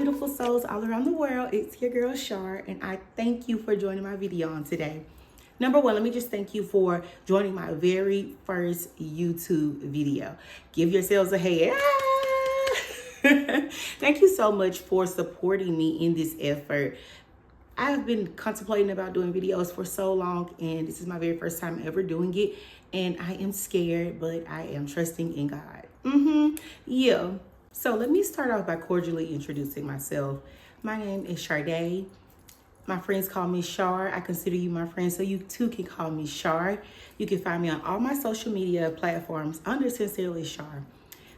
beautiful souls all around the world. It's your girl Shar, and I thank you for joining my video on today. Number one, let me just thank you for joining my very first YouTube video. Give yourselves a hand. Thank you so much for supporting me in this effort. I have been contemplating about doing videos for so long, and this is my very first time ever doing it. And I am scared, but I am trusting in God. Yeah. So let me start off by cordially introducing myself. My name is Sharday. My friends call me Shar. I consider you my friend, so you too can call me Shar. You can find me on all my social media platforms under Sincerely Shar.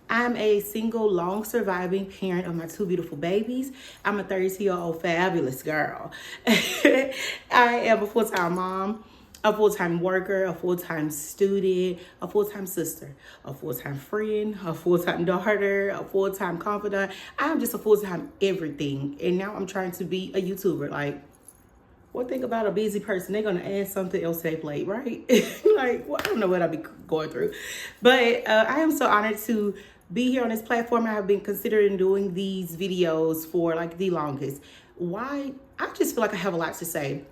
I'm a single, long surviving parent of my two beautiful babies. I'm a 32-year-old fabulous girl. I am a full-time mom, a full-time worker, a full-time student, a full-time sister, a full-time friend, a full-time daughter, a full-time confidant. I'm just a full-time everything. And now I'm trying to be a YouTuber. Like, one thing about a busy person, they're gonna add something else to their plate, right? Like, well, I don't know what I'll be going through. But I am so honored to be here on this platform. I have been considering doing these videos for like the longest. Why? I just feel like I have a lot to say.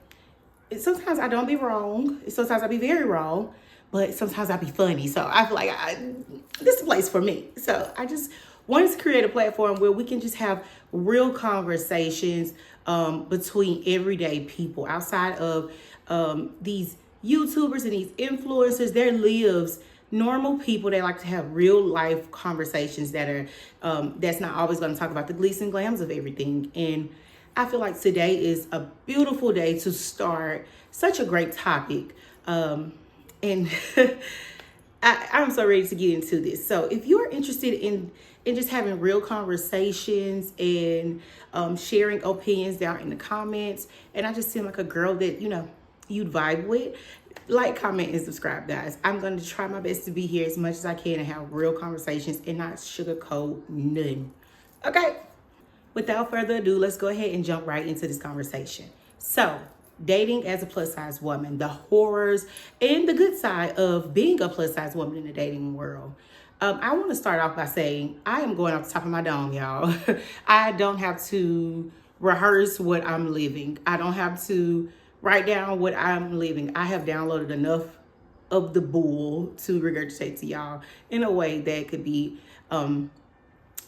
Sometimes I don't be wrong. Sometimes I be very wrong, but sometimes I be funny. So I feel like this is a place for me. So I just wanted to create a platform where we can just have real conversations between everyday people outside of these YouTubers and these influencers. There lives normal people that like to have real life conversations that are that's not always going to talk about the glitz and glams of everything. And I feel like today is a beautiful day to start such a great topic. And I'm so ready to get into this. So if you're interested in just having real conversations and sharing opinions down in the comments, and I just seem like a girl that, you know, you'd vibe with, like, comment, and subscribe, guys. I'm going to try my best to be here as much as I can and have real conversations and not sugarcoat nothing. Okay? Without further ado, let's go ahead and jump right into this conversation. So, dating as a plus size woman, the horrors and the good side of being a plus size woman in the dating world. I want to start off by saying I am going off the top of my dome, y'all. I don't have to rehearse what I'm living. I don't have to write down what I'm living. I have downloaded enough of the bull to regurgitate to y'all in a way that could be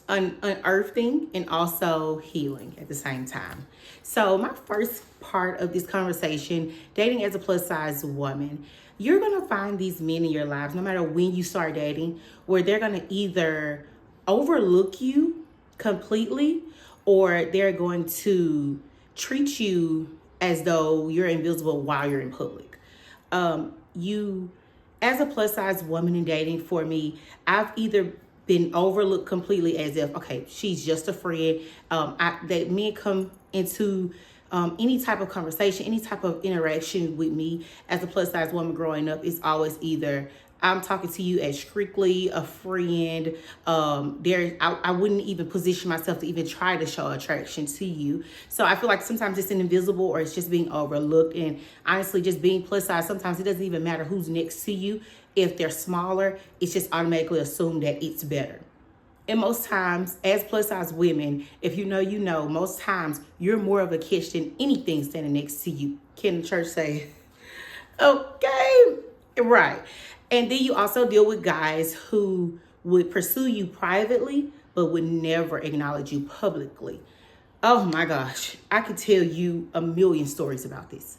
unearthing and also healing at the same time. So my first part of this conversation, dating as a plus size woman, you're going to find these men in your lives, no matter when you start dating, where they're going to either overlook you completely or they're going to treat you as though you're invisible while you're in public. You, as a plus size woman in dating, for me, I've either been overlooked completely as if, okay, she's just a friend. That men come into any type of conversation, any type of interaction with me as a plus size woman growing up, is always either I'm talking to you as strictly a friend. I wouldn't even position myself to even try to show attraction to you. So I feel like sometimes it's an invisible or it's just being overlooked. And honestly, just being plus size, sometimes it doesn't even matter who's next to you. If they're smaller, it's just automatically assumed that it's better. And most times, as plus size women, if you know, you know, most times you're more of a catch than anything standing next to you. Can the church say, okay, right. And then you also deal with guys who would pursue you privately, but would never acknowledge you publicly. Oh my gosh, I could tell you a million stories about this.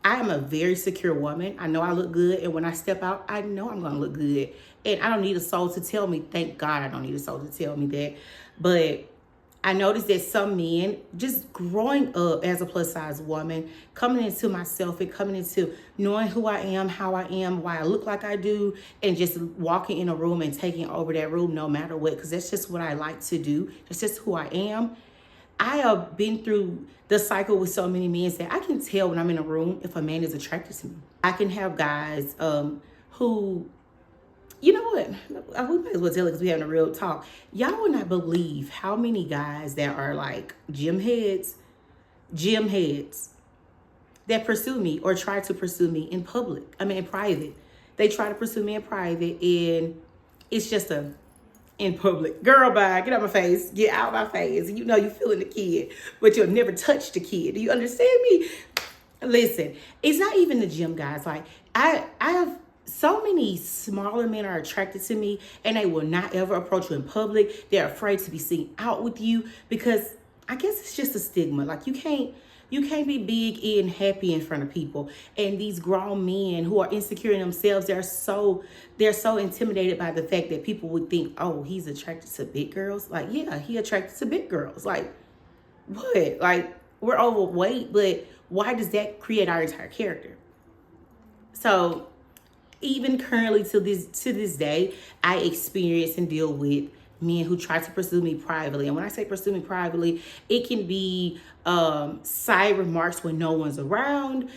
I am a very secure woman. I know I look good. And when I step out, I know I'm going to look good. And I don't need a soul to tell me. Thank God I don't need a soul to tell me that. But I noticed that some men, just growing up as a plus size woman, coming into myself and coming into knowing who I am, how I am, why I look like I do, and just walking in a room and taking over that room no matter what, because that's just what I like to do. That's just who I am. I have been through the cycle with so many men that I can tell when I'm in a room if a man is attracted to me. I can have guys who, you know what, we might as well tell it because we're having a real talk. Y'all will not believe how many guys that are like gym heads, that pursue me or try to pursue me in public. I mean, in private. They try to pursue me in private, and it's just in public. Girl, bye. Get out my face. Get out my face. You know you feeling the kid, but you'll never touch the kid. Do you understand me? Listen, it's not even the gym, guys. Like, I have so many smaller men are attracted to me, and they will not ever approach you in public. They're afraid to be seen out with you because I guess it's just a stigma. Like, you can't be big and happy in front of people. And these grown men who are insecure in themselves, they're so intimidated by the fact that people would think, oh, he's attracted to big girls. Like, yeah, he attracted to big girls. Like, what? Like, we're overweight, but why does that create our entire character? So even currently to this day, I experience and deal with men who try to pursue me privately. And when I say pursue me privately, it can be side remarks when no one's around.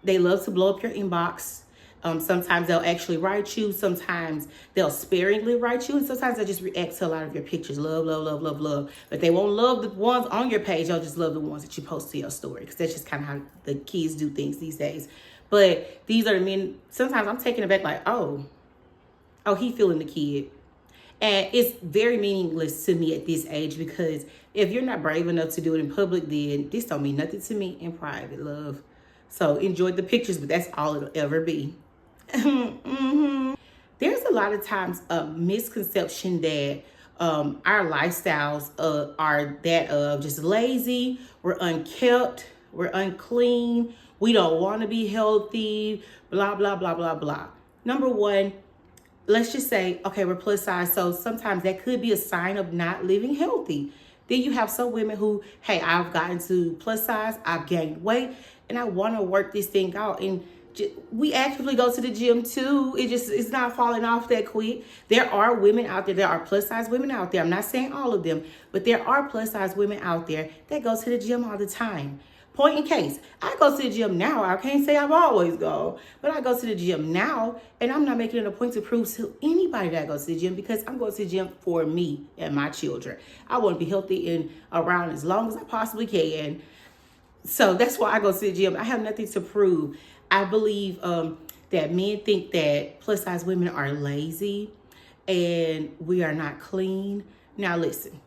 They love to blow up your inbox. Sometimes they'll actually write you. Sometimes they'll sparingly write you. And sometimes they'll just react to a lot of your pictures. Love, love, love, love, love. But they won't love the ones on your page. They'll just love the ones that you post to your story. Because that's just kind of how the kids do things these days. But these are the men, sometimes I'm taken aback like, oh, he feeling the kid. And it's very meaningless to me at this age because if you're not brave enough to do it in public, then this don't mean nothing to me in private, love. So enjoy the pictures, but that's all it'll ever be. Mm-hmm. There's a lot of times a misconception that our lifestyles are that of just lazy, we're unkept, we're unclean, we don't want to be healthy, blah, blah, blah, blah, blah. Number one, let's just say, okay, we're plus size. So sometimes that could be a sign of not living healthy. Then you have some women who, hey, I've gotten to plus size, I've gained weight, and I want to work this thing out. And we actively go to the gym too. It's not falling off that quick. There are women out there. There are plus size women out there. I'm not saying all of them, but there are plus size women out there that go to the gym all the time. Point in case, I go to the gym now. I can't say I've always gone, but I go to the gym now, and I'm not making it a point to prove to anybody that I go to the gym because I'm going to the gym for me and my children. I want to be healthy and around as long as I possibly can. So that's why I go to the gym. I have nothing to prove. I believe that men think that plus size women are lazy and we are not clean. Now listen,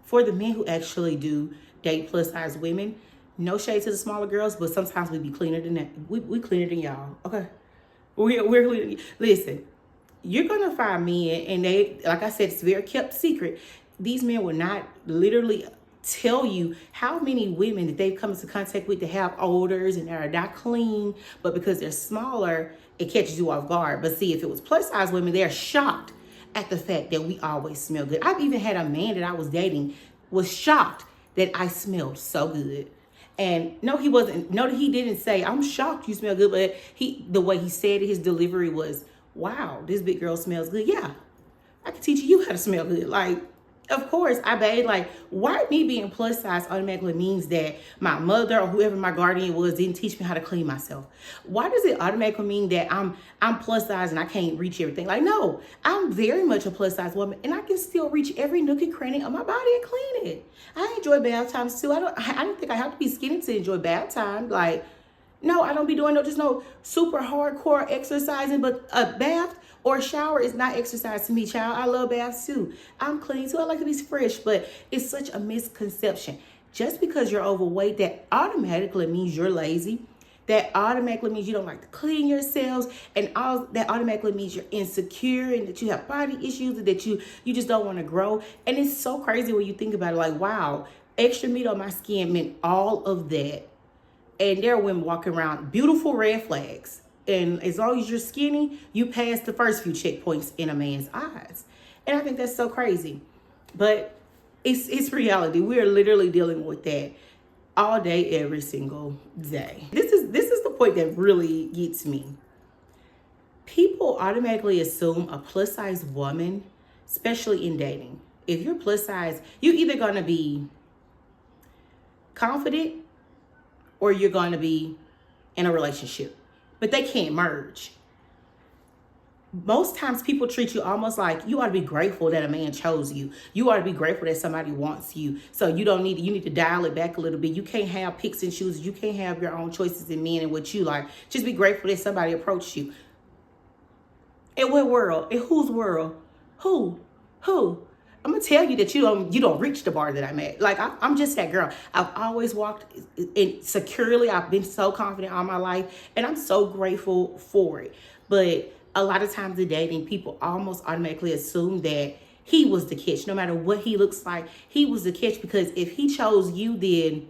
for the men who actually do date plus size women, no shade to the smaller girls, but sometimes we be cleaner than that. We cleaner than y'all, okay? We're cleaner. Listen, you're going to find men, and they, like I said, it's very kept secret. These men will not literally tell you how many women that they've come into contact with that have odors and are not clean, but because they're smaller, it catches you off guard. But see, if it was plus size women, they're shocked at the fact that we always smell good. I've even had a man that I was dating was shocked that I smelled so good. And no, he wasn't. No, he didn't say, I'm shocked you smell good. But the way he said it, his delivery was, wow, this big girl smells good. Yeah, I can teach you how to smell good. Like, of course, I bathe. Like, why me being plus size automatically means that my mother or whoever my guardian was didn't teach me how to clean myself? Why does it automatically mean that I'm plus size and I can't reach everything? Like, no, I'm very much a plus size woman and I can still reach every nook and cranny of my body and clean it. I enjoy bath times too. I don't think I have to be skinny to enjoy bath time. Like, no, I don't be doing no super hardcore exercising, but a bath or a shower is not exercise to me, child. I love baths too. I'm clean too. I like to be fresh, but it's such a misconception. Just because you're overweight, that automatically means you're lazy. That automatically means you don't like to clean yourselves, and all that automatically means you're insecure and that you have body issues and that you just don't want to grow. And it's so crazy when you think about it. Like, wow, extra meat on my skin meant all of that. And there are women walking around, beautiful red flags. And as long as you're skinny, you pass the first few checkpoints in a man's eyes. And I think that's so crazy. But it's reality. We are literally dealing with that all day, every single day. This is the point that really gets me. People automatically assume a plus size woman, especially in dating. If you're plus size, you're either going to be confident or you're going to be in a relationship. But they can't merge. Most times people treat you almost like you ought to be grateful that a man chose you. You ought to be grateful that somebody wants you. So you need to dial it back a little bit. You can't have picks and chooses. You can't have your own choices in men and what you like. Just be grateful that somebody approached you. In what world? In whose world? Who? Who? I'm gonna tell you that you don't reach the bar that I'm at. Like I'm just that girl. I've always walked in securely. I've been so confident all my life, and I'm so grateful for it. But a lot of times in dating, people almost automatically assume that he was the catch. No matter what he looks like, he was the catch, because if he chose you, then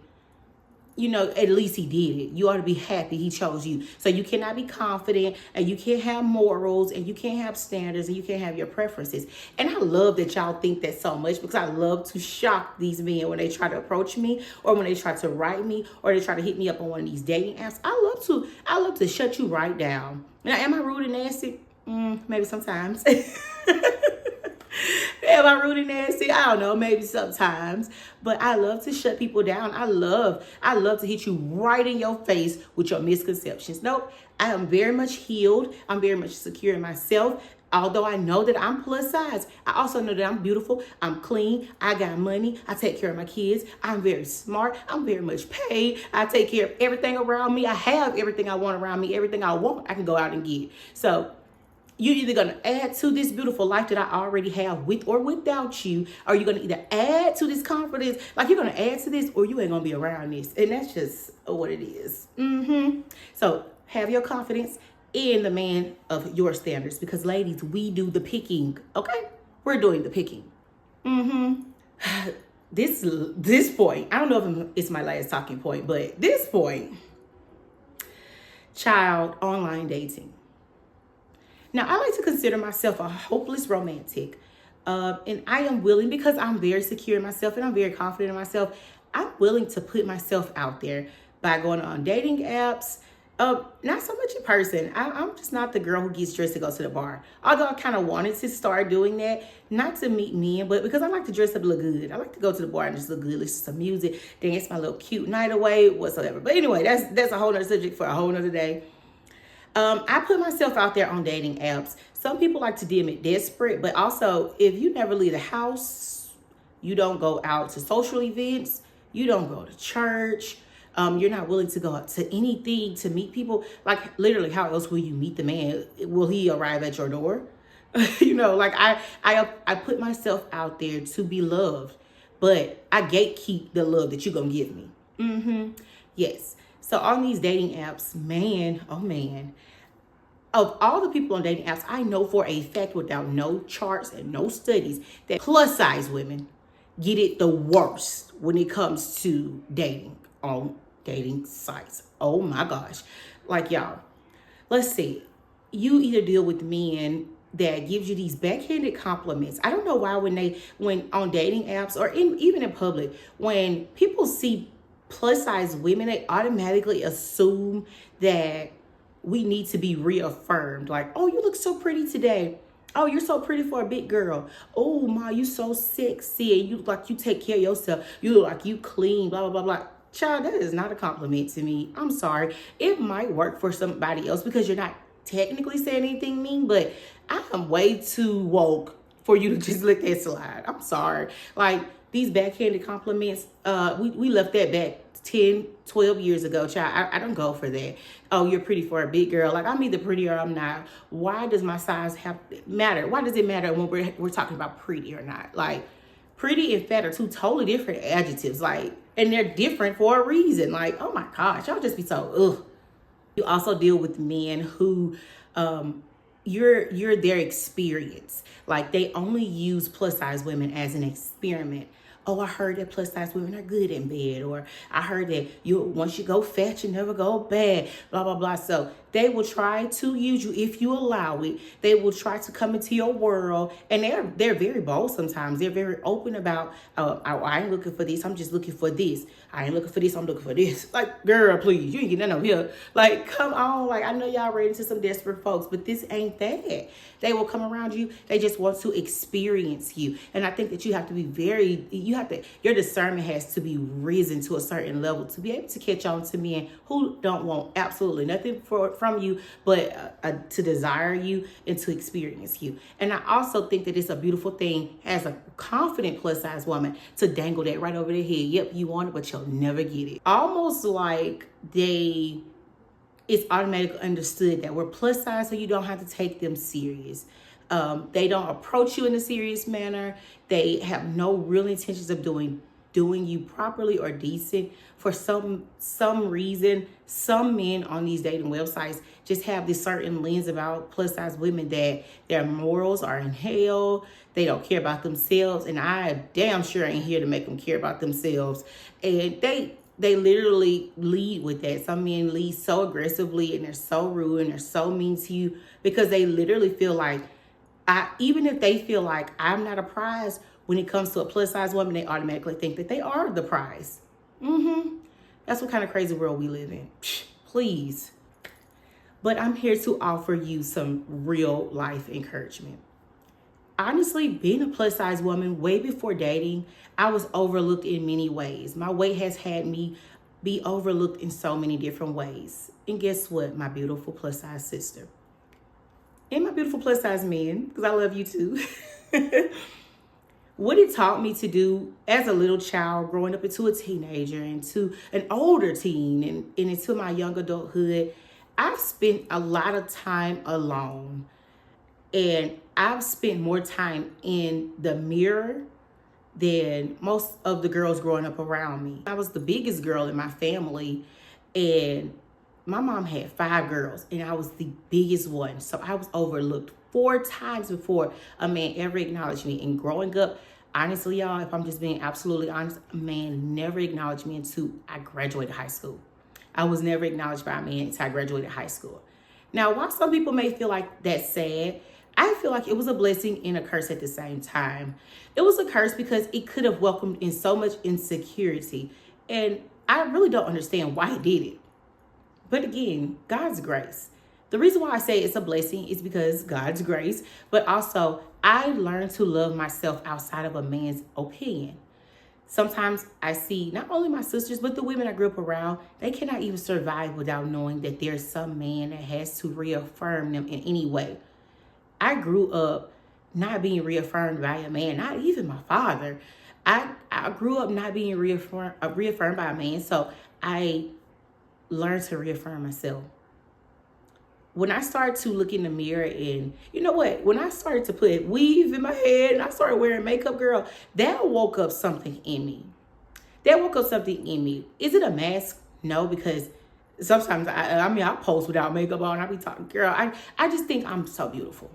at least he did it. You ought to be happy he chose you. So you cannot be confident, and you can't have morals, and you can't have standards, and you can't have your preferences. And I love that y'all think that so much, because I love to shock these men when they try to approach me, or when they try to write me, or they try to hit me up on one of these dating apps. I love to shut you right down. Now, am I rude and nasty? Maybe sometimes. Am I rude and nasty? I don't know, maybe sometimes. But I love to shut people down. I love to hit you right in your face with your misconceptions. Nope, I am very much healed. I'm very much secure in myself. Although I know that I'm plus size, I also know that I'm beautiful, I'm clean, I got money, I take care of my kids, I'm very smart, I'm very much paid, I take care of everything around me, I have everything I want around me, everything I want, I can go out and get. So you're either going to add to this beautiful life that I already have with or without you, or you're going to either add to this confidence, like you're going to add to this, or you ain't going to be around this. And that's just what it is. So have your confidence in the man of your standards, because ladies, we do the picking. Okay? We're doing the picking. This point, I don't know if it's my last talking point, but this point, child, online dating. Now, I like to consider myself a hopeless romantic. And I am willing, because I'm very secure in myself and I'm very confident in myself, I'm willing to put myself out there by going on dating apps. Not so much in person. I'm just not the girl who gets dressed to go to the bar. Although I kind of wanted to start doing that, not to meet men, but because I like to dress up and look good. I like to go to the bar and just look good, listen to some music, dance my little cute night away, whatsoever. But anyway, that's a whole nother subject for a whole nother day. I put myself out there on dating apps. Some people like to deem it desperate, but also if you never leave the house, you don't go out to social events, you don't go to church, you're not willing to go out to anything to meet people. Like literally, how else will you meet the man? Will he arrive at your door? Like I put myself out there to be loved, but I gatekeep the love that you're gonna give me. Yes. So on these dating apps, man, oh man, of all the people on dating apps, I know for a fact, without no charts and no studies, that plus size women get it the worst when it comes to dating on dating sites. Oh my gosh. Like y'all, let's see. You either deal with men that gives you these backhanded compliments. I don't know why when on dating apps or even in public, when people see plus size women, they automatically assume that we need to be reaffirmed. Like, oh, you look so pretty today. Oh, you're so pretty for a big girl. Oh, ma, you so sexy. And you look like you take care of yourself. You look like you clean, blah, blah, blah, blah. Child, that is not a compliment to me. I'm sorry. It might work for somebody else because you're not technically saying anything mean, but I am way too woke for you to just let that slide. I'm sorry. Like, these backhanded compliments, we left that back 10, 12 years ago, child. I don't go for that. Oh, you're pretty for a big girl. Like, I'm either pretty or I'm not. Why does my size matter? Why does it matter when we're talking about pretty or not? Like, pretty and fat are two totally different adjectives. Like, and they're different for a reason. Like, oh my gosh, y'all just be so, ugh. You also deal with men who, you're their experience. Like, they only use plus size women as an experiment. Oh, I heard that plus size women are good in bed. Or I heard that once you go fat, you never go bad, blah, blah, blah. So they will try to use you if you allow it. They will try to come into your world. And they're very bold sometimes. They're very open about, I ain't looking for this. I'm just looking for this. I ain't looking for this. I'm looking for this. Like, girl, please, you ain't getting none over here. Like, come on. Like, I know y'all ready into some desperate folks, but this ain't that. They will come around you. They just want to experience you. And I think that you have to be your discernment has to be risen to a certain level to be able to catch on to men who don't want absolutely nothing from you, but to desire you and to experience you. And I also think that it's a beautiful thing as a confident plus size woman to dangle that right over their head. Yep, you want it, but you'll never get it. Almost like it's automatically understood that we're plus size, so you don't have to take them serious. They don't approach you in a serious manner. They have no real intentions of doing you properly or decent. For some reason, some men on these dating websites just have this certain lens about plus size women that their morals are in hell. They don't care about themselves, and I damn sure ain't here to make them care about themselves. And they literally lead with that. Some men lead so aggressively, and they're so rude, and they're so mean to you because they literally feel like, even if they feel like I'm not a prize, when it comes to a plus size woman, they automatically think that they are the prize. That's what kind of crazy world we live in. Please. But I'm here to offer you some real life encouragement. Honestly, being a plus size woman, way before dating, I was overlooked in many ways. My weight has had me be overlooked in so many different ways. And guess what, my beautiful plus size sister? And my beautiful plus size men, because I love you too. What it taught me to do as a little child, growing up into a teenager, into an older teen, and into my young adulthood, I've spent a lot of time alone. And I've spent more time in the mirror than most of the girls growing up around me. I was the biggest girl in my family, and my mom had 5 girls, and I was the biggest one. So I was overlooked 4 times before a man ever acknowledged me. And growing up, honestly, y'all, if I'm just being absolutely honest, a man never acknowledged me until I graduated high school. I was never acknowledged by a man until I graduated high school. Now, while some people may feel like that's sad, I feel like it was a blessing and a curse at the same time. It was a curse because it could have welcomed in so much insecurity. And I really don't understand why it did it. But again, God's grace. The reason why I say it's a blessing is because God's grace, but also I learned to love myself outside of a man's opinion. Sometimes I see not only my sisters, but the women I grew up around, they cannot even survive without knowing that there's some man that has to reaffirm them in any way. I grew up not being reaffirmed by a man, not even my father. I grew up not being reaffirmed by a man, so I learned to reaffirm myself. When I started to look in the mirror, and you know what? When I started to put weave in my head and I started wearing makeup, girl, that woke up something in me. Is it a mask? No, because sometimes I post without makeup on. I be talking, girl, I just think I'm so beautiful.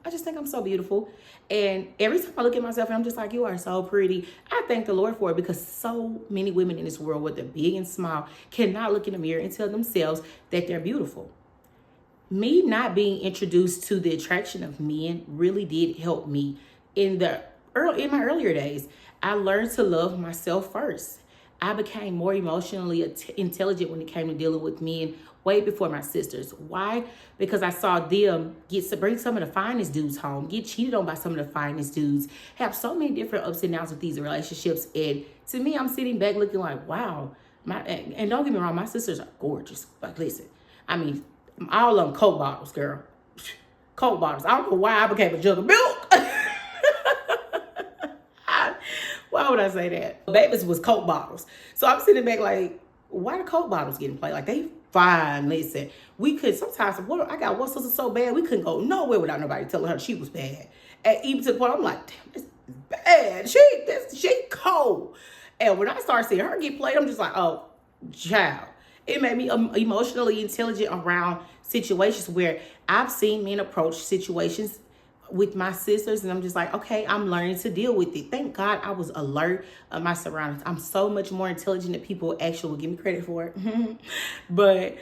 I just think I'm so beautiful. And every time I look at myself, and I'm just like, you are so pretty. I thank the Lord for it, because so many women in this world, whether big and small, cannot look in the mirror and tell themselves that they're beautiful. Me not being introduced to the attraction of men really did help me in my earlier days. I learned to love myself first. I became more emotionally intelligent when it came to dealing with men way before my sisters. Why? Because I saw them bring some of the finest dudes home, get cheated on by some of the finest dudes, have so many different ups and downs with these relationships. And to me, I'm sitting back looking like, wow. And don't get me wrong, my sisters are gorgeous. Like, listen, all of them Coke bottles, girl. Coke bottles. I don't know why I became a jug of milk. Why would I say that? Babies was Coke bottles. So I'm sitting back like, why the Coke bottles getting played? Like, they fine. Listen, we could sometimes, I got one sister so bad, we couldn't go nowhere without nobody telling her she was bad. And even to the point, I'm like, damn, this is bad. She cold. And when I started seeing her get played, I'm just like, oh, child. It made me emotionally intelligent around situations where I've seen men approach situations with my sisters, and I'm just like, okay, I'm learning to deal with it. Thank God I was alert of my surroundings. I'm so much more intelligent than people actually will give me credit for it. But,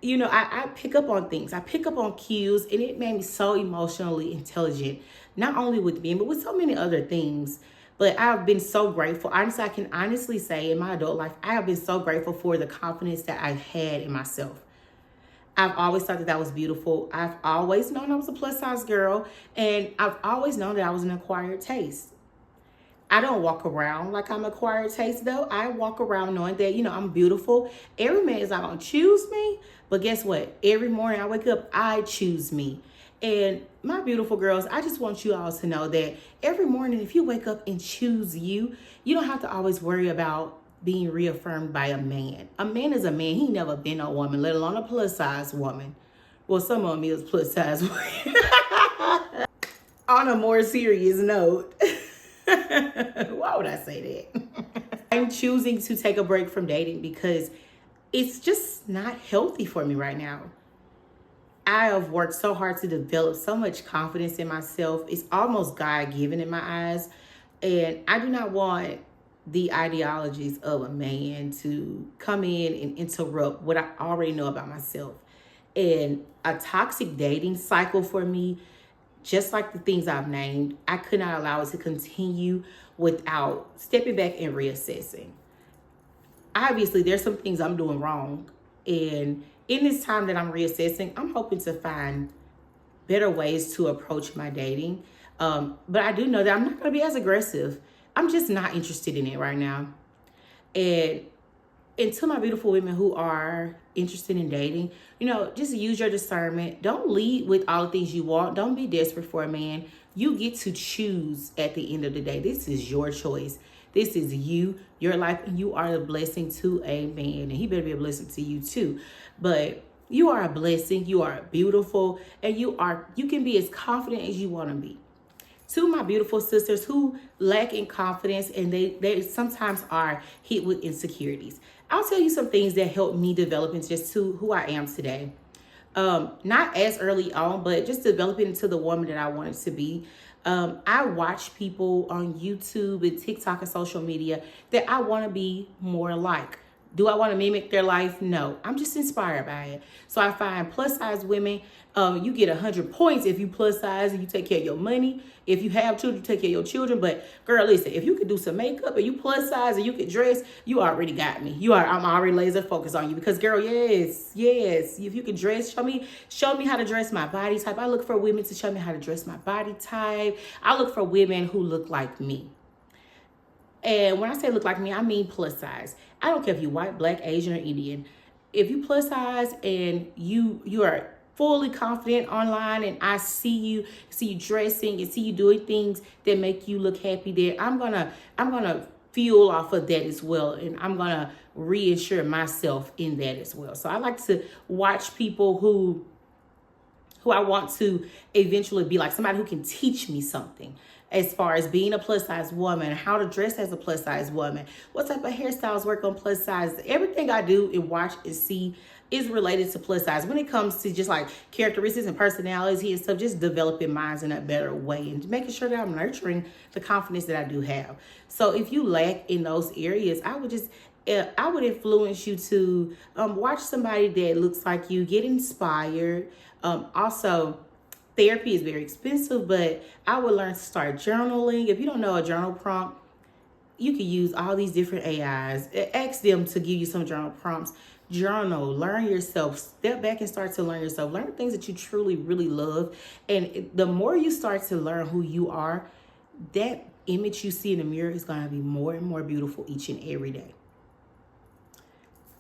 I pick up on things. I pick up on cues, and it made me so emotionally intelligent, not only with men, but with so many other things. But I've been so grateful. Honestly, I can honestly say in my adult life, I have been so grateful for the confidence that I've had in myself. I've always thought that was beautiful. I've always known I was a plus size girl, and I've always known that I was an acquired taste. I don't walk around like I'm acquired taste, though. I walk around knowing that, I'm beautiful. Every man is not going to choose me, but guess what? Every morning I wake up, I choose me. And my beautiful girls, I just want you all to know that every morning, if you wake up and choose you, you don't have to always worry about being reaffirmed by a man. A man is a man. He never been a woman, let alone a plus size woman. Well, some of them is plus size women. on a more serious note, why would I say that? I'm choosing to take a break from dating because it's just not healthy for me right now. I have worked so hard to develop so much confidence in myself. It's almost God-given in my eyes. And I do not want the ideologies of a man to come in and interrupt what I already know about myself. And a toxic dating cycle for me, just like the things I've named, I could not allow it to continue without stepping back and reassessing. Obviously, there's some things I'm doing wrong. And in this time that I'm reassessing, I'm hoping to find better ways to approach my dating. But I do know that I'm not going to be as aggressive. I'm just not interested in it right now. And to my beautiful women who are interested in dating, just use your discernment. Don't lead with all the things you want. Don't be desperate for a man. You get to choose at the end of the day. This is your choice. This is you, your life, and you are a blessing to a man. And he better be a blessing to you too. But you are a blessing. You are beautiful. And you can be as confident as you want to be. To my beautiful sisters who lack in confidence and they sometimes are hit with insecurities, I'll tell you some things that helped me develop into just to who I am today. Not as early on, but just developing into the woman that I wanted to be. I watch people on YouTube and TikTok and social media that I want to be more like. Do I want to mimic their life? No, I'm just inspired by it. So I find plus size women, you get 100 points if you plus size and you take care of your money. If you have children, take care of your children. But girl, listen, if you could do some makeup and you plus size and you could dress, you already got me. I'm already laser focused on you because girl, yes. If you could dress, show me how to dress my body type. I look for women to show me how to dress my body type. I look for women who look like me. And when I say look like me, I mean plus size. I don't care if you're white, black, Asian, or Indian. If you plus size and you are fully confident online and I see you dressing and see you doing things that make you look happy, there I'm gonna feel off of that as well. And I'm gonna reassure myself in that as well. So I like to watch people who I want to eventually be like, somebody who can teach me something as far as being a plus size woman, how to dress as a plus size woman, what type of hairstyles work on plus size. Everything I do and watch and see is related to plus size when it comes to just like characteristics and personality and stuff, just developing minds in a better way and making sure that I'm nurturing the confidence that I do have. So if you lack in those areas, I would influence you to watch somebody that looks like you, get inspired. Also, therapy is very expensive, but I would learn to start journaling. If you don't know a journal prompt, you can use all these different AIs. Ask them to give you some journal prompts. Journal, learn yourself, step back and start to learn yourself. Learn things that you truly, really love. And the more you start to learn who you are, that image you see in the mirror is going to be more and more beautiful each and every day.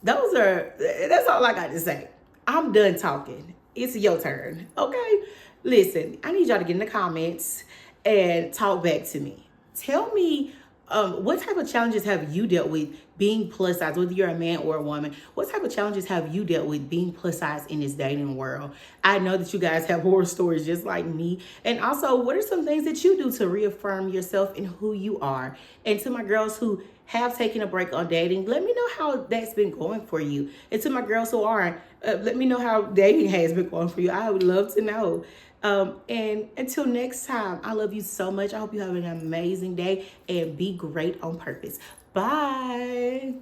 That's all I got to say. I'm done talking. It's your turn, okay? Listen, I need y'all to get in the comments and talk back to me. Tell me what type of challenges have you dealt with being plus size, whether you're a man or a woman. What type of challenges have you dealt with being plus size in this dating world? I know that you guys have horror stories just like me. And also, what are some things that you do to reaffirm yourself and who you are? And to my girls who have taken a break on dating, let me know how that's been going for you. And to my girls who aren't, let me know how dating has been going for you. I would love to know. And until next time, I love you so much. I hope you have an amazing day and be great on purpose. Bye.